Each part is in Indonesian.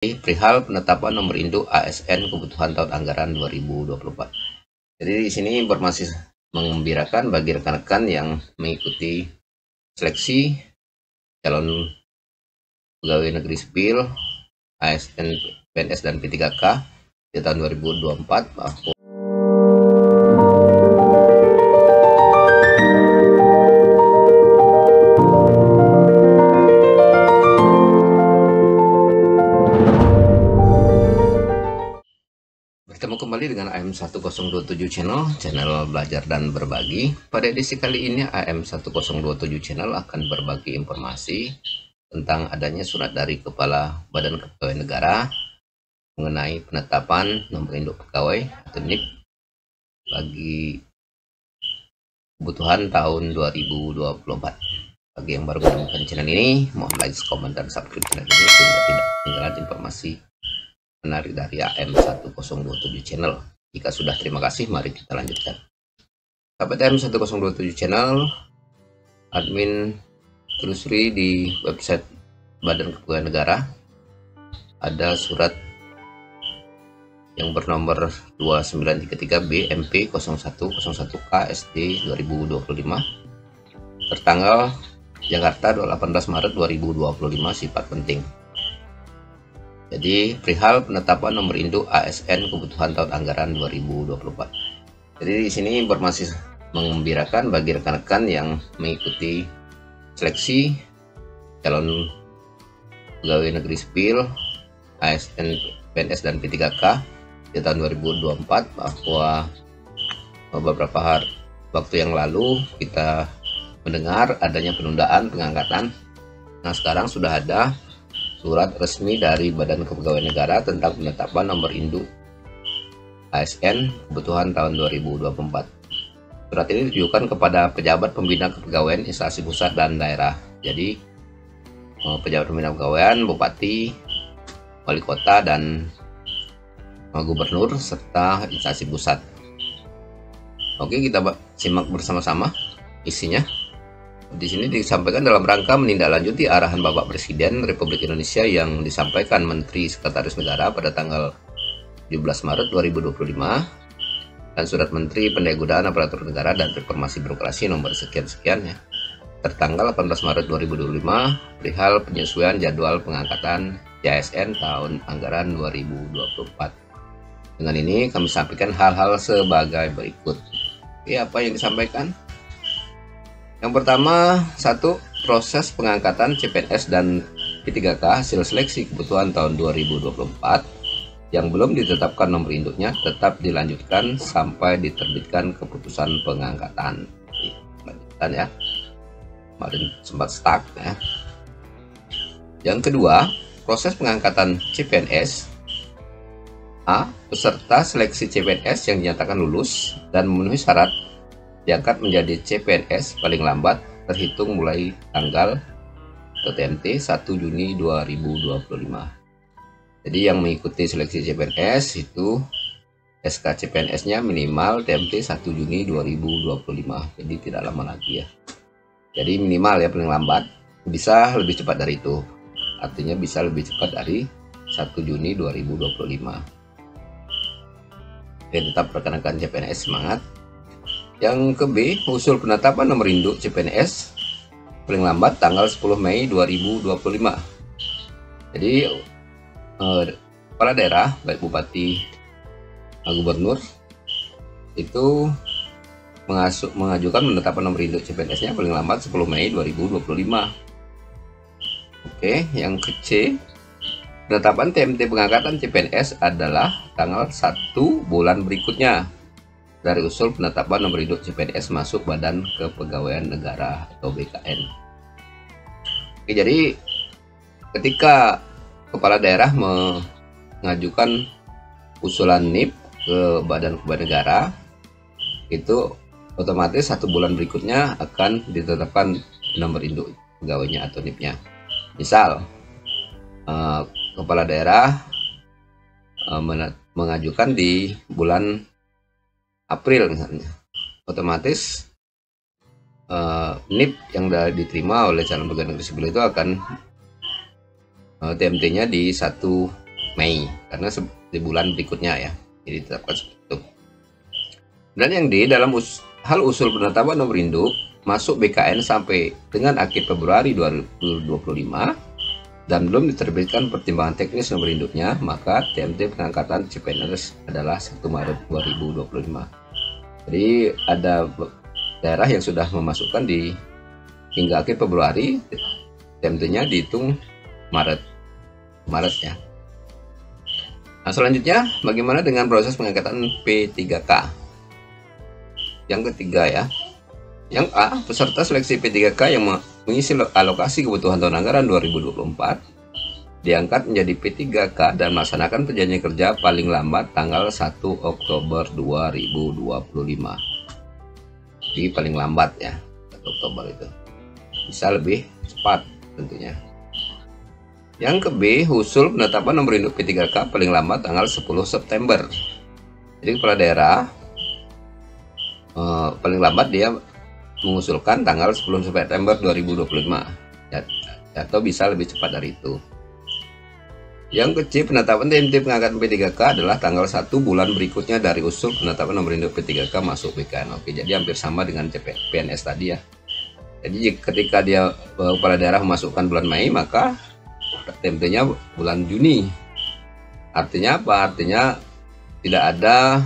Perihal penetapan nomor induk ASN kebutuhan tahun anggaran 2024. Jadi di sini informasi menggembirakan bagi rekan-rekan yang mengikuti seleksi calon pegawai negeri sipil ASN, PNS dan P3K di tahun 2024 bahwa bertemu kembali dengan AM1027 channel belajar dan berbagi. Pada edisi kali ini AM1027 channel akan berbagi informasi tentang adanya surat dari Kepala Badan Kepegawaian Negara mengenai penetapan nomor induk pegawai atau NIP bagi kebutuhan tahun 2024. Bagi yang baru menemukan channel ini, mohon like, komen, dan subscribe channel ini sehingga tidak ketinggalan informasi menarik dari AM1027 channel. Jika sudah, terima kasih. Mari kita lanjutkan. Sahabat AM1027 channel, admin telusuri di website Badan Kepegawaian Negara ada surat yang bernomor 2933 BMP 0101K SD 2025 tertanggal Jakarta 18 Maret 2025, sifat penting. Jadi perihal penetapan nomor induk ASN kebutuhan tahun anggaran 2024. Jadi di sini informasi menggembirakan bagi rekan-rekan yang mengikuti seleksi calon pegawai negeri sipil ASN, PNS dan P3K di tahun 2024 bahwa beberapa waktu yang lalu kita mendengar adanya penundaan pengangkatan. Nah, sekarang sudah ada surat resmi dari Badan Kepegawaian Negara tentang penetapan nomor induk ASN kebutuhan tahun 2024. Surat ini ditujukan kepada pejabat pembina kepegawaian instansi pusat dan daerah. Jadi pejabat pembina kepegawaian, bupati, wali kota, dan gubernur serta instansi pusat. Oke, kita simak bersama-sama isinya. Di sini disampaikan dalam rangka menindaklanjuti arahan Bapak Presiden Republik Indonesia yang disampaikan Menteri Sekretaris Negara pada tanggal 17 Maret 2025 dan Surat Menteri Pendayagunaan Aparatur Negara dan Reformasi Birokrasi nomor sekian-sekian ya, tertanggal 18 Maret 2025 perihal penyesuaian jadwal pengangkatan JASN tahun anggaran 2024. Dengan ini kami sampaikan hal-hal sebagai berikut. Oke, apa yang disampaikan? Yang pertama, satu, proses pengangkatan CPNS dan P3K hasil seleksi kebutuhan tahun 2024 yang belum ditetapkan nomor induknya tetap dilanjutkan sampai diterbitkan keputusan pengangkatan. Lanjutkan ya, kemarin sempat stuck ya. Yang kedua, proses pengangkatan CPNS A, peserta seleksi CPNS yang dinyatakan lulus dan memenuhi syarat diangkat menjadi CPNS paling lambat terhitung mulai tanggal TMT 1 Juni 2025. Jadi yang mengikuti seleksi CPNS itu SK CPNS-nya minimal TMT 1 Juni 2025. Jadi tidak lama lagi ya. Jadi minimal ya, paling lambat. Bisa lebih cepat dari itu. Artinya bisa lebih cepat dari 1 Juni 2025. Oke, tetap rekan-rekan CPNS semangat. Yang ke B, usul penetapan nomor induk CPNS paling lambat tanggal 10 Mei 2025. Jadi kepala daerah baik bupati, gubernur itu mengajukan penetapan nomor induk CPNS-nya paling lambat 10 Mei 2025. Oke, yang ke C, penetapan TMT pengangkatan CPNS adalah tanggal 1 bulan berikutnya dari usul penetapan nomor induk CPNS masuk Badan Kepegawaian Negara atau BKN. Oke, jadi ketika kepala daerah mengajukan usulan NIP ke Badan Kepegawaian Negara, itu otomatis 1 bulan berikutnya akan ditetapkan nomor induk pegawainya atau NIP-nya. Misal kepala daerah mengajukan di bulan April misalnya, otomatis NIP yang diterima oleh calon pegawai negeri sipil itu akan TMT-nya di 1 Mei, karena di bulan berikutnya ya. Jadi ditetapkan seperti itu. Dan yang D, dalam hal usul penetapan nomor induk masuk BKN sampai dengan akhir Februari 2025 dan belum diterbitkan pertimbangan teknis nomor induknya, maka TMT pengangkatan CPNS adalah 1 Maret 2025. Jadi ada daerah yang sudah memasukkan di hingga akhir Februari, TMT-nya dihitung Maret ya. Nah, selanjutnya bagaimana dengan proses pengangkatan P3K? Yang ketiga ya. Yang A, peserta seleksi P3K yang mengisi alokasi kebutuhan tahun anggaran 2024 diangkat menjadi P3K dan melaksanakan perjanjian kerja paling lambat tanggal 1 Oktober 2025. Jadi paling lambat ya, 1 Oktober itu. Bisa lebih cepat tentunya. Yang ke B, usul penetapan nomor induk P3K paling lambat tanggal 10 September. Jadi kepala daerah paling lambat dia mengusulkan tanggal 10 September 2025 ya, atau bisa lebih cepat dari itu. Yang ke C, penetapan TMT pengangkatan P3K adalah tanggal 1 bulan berikutnya dari usul penetapan nomor induk P3K masuk BKN. Oke, jadi hampir sama dengan PNS tadi ya. Jadi ketika dia kepala daerah memasukkan bulan Mei, maka TMT-nya bulan Juni. Artinya apa? Artinya tidak ada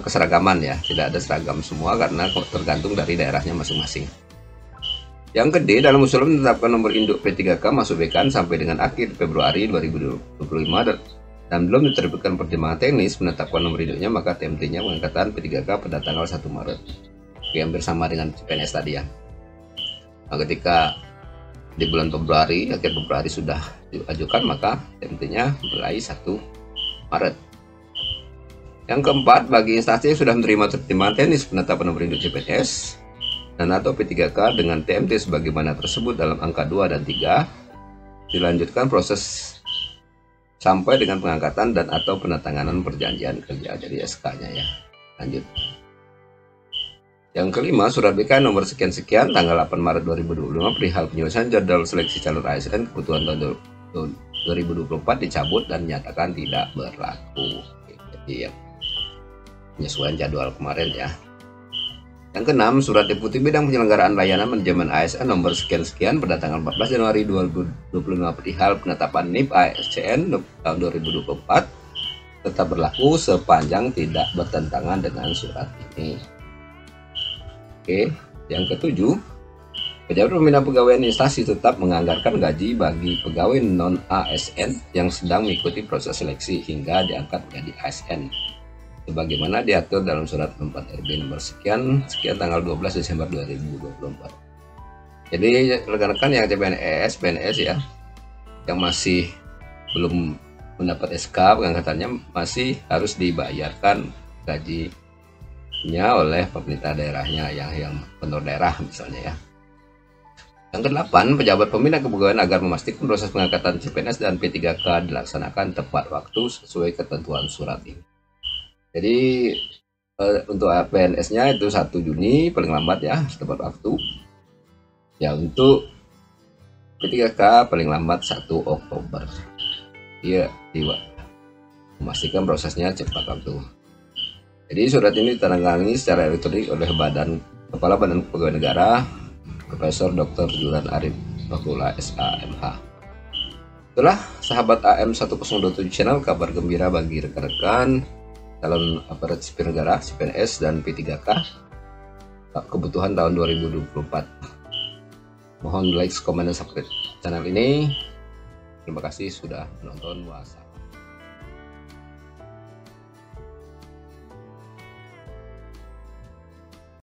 keseragaman ya, tidak ada seragam semua karena tergantung dari daerahnya masing-masing. Yang ke D, dalam usul menetapkan nomor induk P3K masuk BKN sampai dengan akhir Februari 2025 dan belum diterbitkan pertimbangan teknis menetapkan nomor induknya, maka TMT-nya pengangkatan P3K pada tanggal 1 Maret. Oke, hampir sama dengan CPNS tadi ya. Nah, ketika di bulan Februari, akhir Februari sudah diajukan, maka TMT-nya mulai 1 Maret. Yang keempat, bagi instansi yang sudah menerima pertimbangan teknis penetapan nomor induk CPNS dan atau P3K dengan TMT sebagaimana tersebut dalam angka 2 dan 3, dilanjutkan proses sampai dengan pengangkatan dan atau penandatanganan perjanjian kerja, jadi SK-nya ya. Lanjut. Yang kelima, surat BKN nomor sekian-sekian tanggal 8 Maret 2025 perihal penyelesaian jadwal seleksi calon ASN kebutuhan tahun 2024 dicabut dan dinyatakan tidak berlaku. Jadi ya, penyesuaian jadwal kemarin ya. Yang keenam, surat Deputi Bidang Penyelenggaraan Layanan Manajemen ASN nomor sekian-sekian pada tanggal 14 Januari 2025 perihal penetapan NIP ASN tahun 2024 tetap berlaku sepanjang tidak bertentangan dengan surat ini. Oke, yang ketujuh, pejabat pembina pegawaian instansi tetap menganggarkan gaji bagi pegawai non-ASN yang sedang mengikuti proses seleksi hingga diangkat menjadi ASN, sebagaimana diatur dalam surat 4 RB nomor sekian tanggal 12 Desember 2024. Jadi rekan-rekan yang CPNS, PNS ya, yang masih belum mendapat SK pengangkatannya masih harus dibayarkan gaji oleh pemerintah daerahnya yang penur daerah misalnya ya. Yang kedelapan, pejabat pembina kepegawaian agar memastikan proses pengangkatan CPNS dan P3K dilaksanakan tepat waktu sesuai ketentuan surat ini. Jadi untuk PNS-nya itu 1 Juni paling lambat ya, tepat waktu. Ya, untuk P3K paling lambat 1 Oktober. Iya, memastikan prosesnya cepat waktu. Jadi surat ini ditandatangani secara elektronik oleh Kepala Badan Kepegawaian Negara, Profesor Dr. Juran Arif Fakullah SAMH. Itulah sahabat AM 1027 channel, kabar gembira bagi rekan-rekan calon aparat sipil negara, CPNS dan P3K kebutuhan tahun 2024. Mohon like, komen, dan subscribe channel ini. Terima kasih sudah menonton.